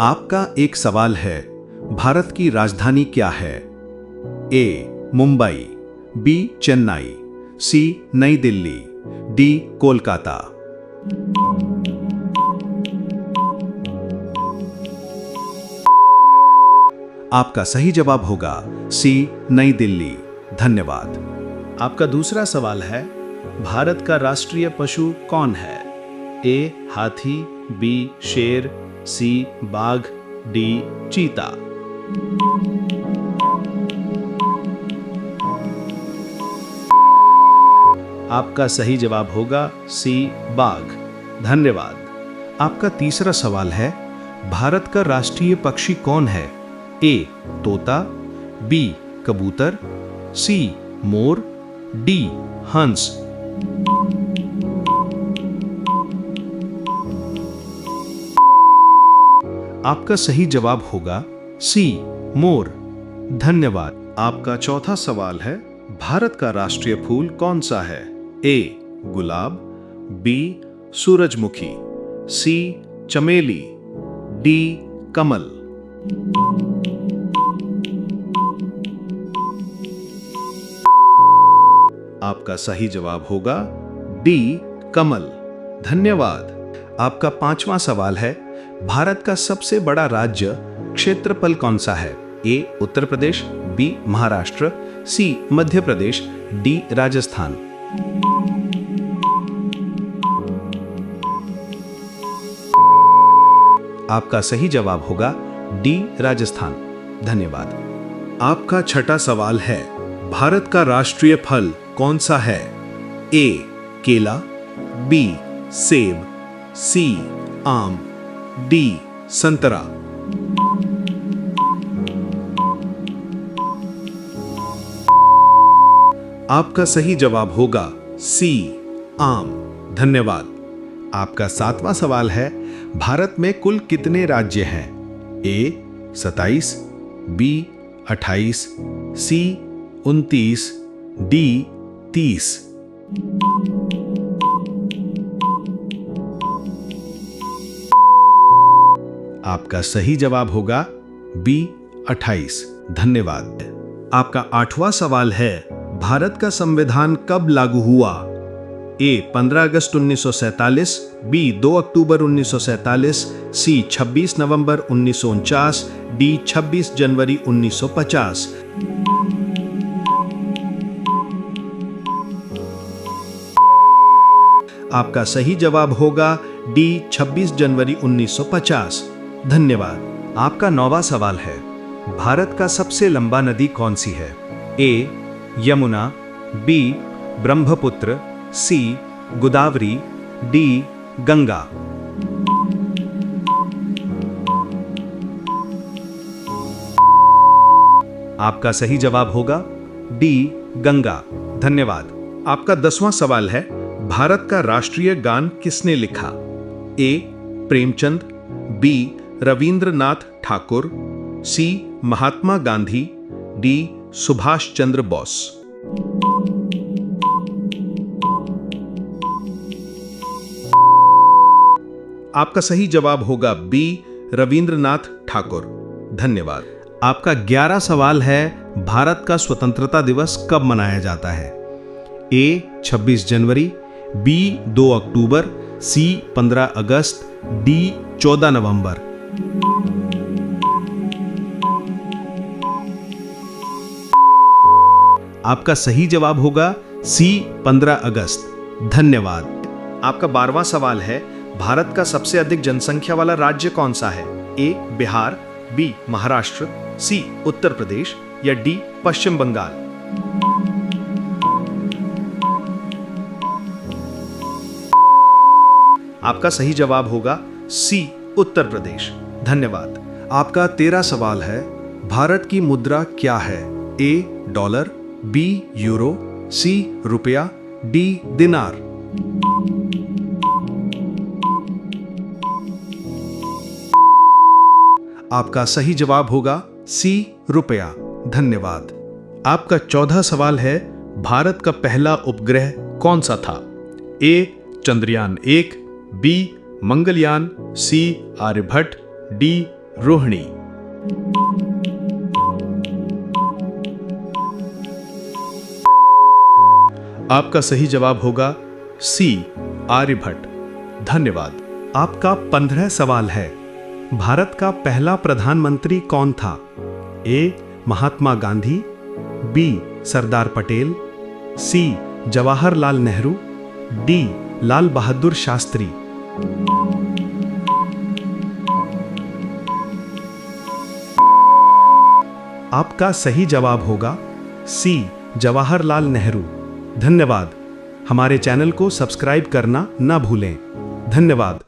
आपका एक सवाल है, भारत की राजधानी क्या है? ए मुंबई, बी चेन्नई, सी नई दिल्ली, डी कोलकाता। आपका सही जवाब होगा सी नई दिल्ली। धन्यवाद। आपका दूसरा सवाल है, भारत का राष्ट्रीय पशु कौन है? ए हाथी, बी शेर, सी बाघ, डी चीता। आपका सही जवाब होगा सी बाघ। धन्यवाद। आपका तीसरा सवाल है, भारत का राष्ट्रीय पक्षी कौन है? ए तोता, बी कबूतर, सी मोर, डी हंस। आपका सही जवाब होगा सी मोर। धन्यवाद। आपका चौथा सवाल है, भारत का राष्ट्रीय फूल कौन सा है? ए गुलाब, बी सूरजमुखी, सी चमेली, डी कमल। आपका सही जवाब होगा डी कमल। धन्यवाद। आपका पांचवा सवाल है, भारत का सबसे बड़ा राज्य क्षेत्रफल कौन सा है? ए उत्तर प्रदेश, बी महाराष्ट्र, सी मध्य प्रदेश, डी राजस्थान। आपका सही जवाब होगा डी राजस्थान। धन्यवाद। आपका छठा सवाल है, भारत का राष्ट्रीय फल कौन सा है? ए केला, बी सेब, सी आम, डी संतरा। आपका सही जवाब होगा सी आम। धन्यवाद। आपका सातवां सवाल है, भारत में कुल कितने राज्य हैं? ए 27, बी 28, सी 29, डी 30। आपका सही जवाब होगा बी 28। धन्यवाद। आपका आठवां सवाल है, भारत का संविधान कब लागू हुआ? ए 15 अगस्त 1947, बी 2 अक्टूबर 1947, सी 26 नवंबर 1949, डी 26 जनवरी 1950। आपका सही जवाब होगा डी 26 जनवरी 1950। धन्यवाद। आपका नौवां सवाल है, भारत का सबसे लंबा नदी कौन सी है? ए यमुना, बी ब्रह्मपुत्र, सी गोदावरी, डी गंगा। आपका सही जवाब होगा डी गंगा। धन्यवाद। आपका 10वां सवाल है, भारत का राष्ट्रीय गान किसने लिखा? ए प्रेमचंद, बी रविंद्रनाथ ठाकुर, सी महात्मा गांधी, डी सुभाष चंद्र बोस। आपका सही जवाब होगा बी रविंद्रनाथ ठाकुर। धन्यवाद। आपका 11 सवाल है, भारत का स्वतंत्रता दिवस कब मनाया जाता है? ए 26 जनवरी, बी 2 अक्टूबर, सी 15 अगस्त, डी 14 नवंबर। आपका सही जवाब होगा सी 15 अगस्त। धन्यवाद। आपका 12वां सवाल है, भारत का सबसे अधिक जनसंख्या वाला राज्य कौन सा है? ए बिहार, बी महाराष्ट्र, सी उत्तर प्रदेश या डी पश्चिम बंगाल। आपका सही जवाब होगा सी उत्तर प्रदेश। धन्यवाद। आपका 13 सवाल है, भारत की मुद्रा क्या है? ए डॉलर, बी यूरो, सी रुपया, डी दिनार। आपका सही जवाब होगा सी रुपया। धन्यवाद। आपका 14 सवाल है, भारत का पहला उपग्रह कौन सा था? ए चंद्रयान 1, बी मंगलयान, सी आर्यभट्ट, डी रोहिणी। आपका सही जवाब होगा सी आर्यभट्ट। धन्यवाद। आपका 15 सवाल है। भारत का पहला प्रधानमंत्री कौन था? ए महात्मा गांधी, बी सरदार पटेल, सी जवाहरलाल नेहरू, डी लाल बहादुर शास्त्री। आपका सही जवाब होगा सी जवाहरलाल नेहरू। धन्यवाद। हमारे चैनल को सब्सक्राइब करना ना भूलें। धन्यवाद।